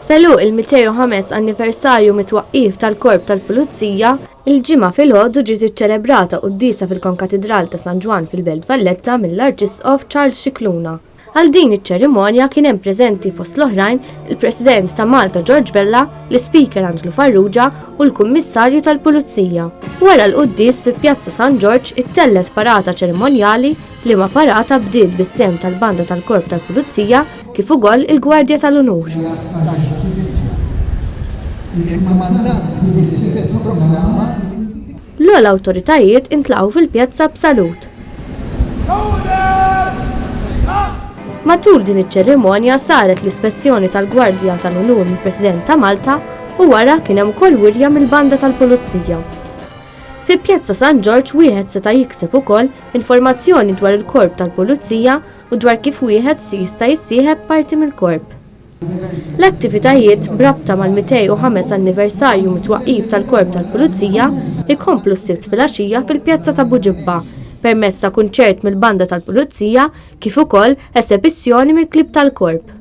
Feluq il-205 anniversarju mit-twaqqif tal-Korp tal-Pulizija, il-ġimgħa filgħodu ġiet iċċelebrata qudiesa fil-Konkatedral ta' San Ġwan fil-Belt Valletta mill-Arċisqof Charles Scicluna. Għal din iċ-ċerimonja kien hemm preżenti fost l-oħrajn il-President ta' Malta George Vella, l-Speaker Angelo Farrugia u l-Kummissarju tal-Pulizija. Wara l-quddies fi Pjazza San George ittellet parata ċerimonjali li ma parata bdiet bis-sem tal-Banda tal-Korp tal-Pulizija kif ukoll il-Gwardja tal-Unur. L-ogħla awtoritajiet intlaqgħu fil-pjazza b'salut. Matul din iċ-ċerimonja saret l-ispezzjoni tal-Gwardja tal-Unur mill-President ta' Malta u wara kien hemm ukoll wirja mill-Banda tal-Pulizija. Fi Pjazza San George wieħed seta' jikseb ukoll informazzjoni dwar il-Korp tal-Pulizija u dwar kif wieħed jista' jissieħeb parti mill-Korp. L-attivitajiet brabta mal-205 anniversarju mit-twaqqif tal-Korp tal-Pulizija ikomplu s-sibt filgħaxija fil-Pjazza ta' Buġibba permezz ta' kunċert mill-Banda tal-Pulizija kif ukoll esebizzjoni mill-Klib tal-Korp.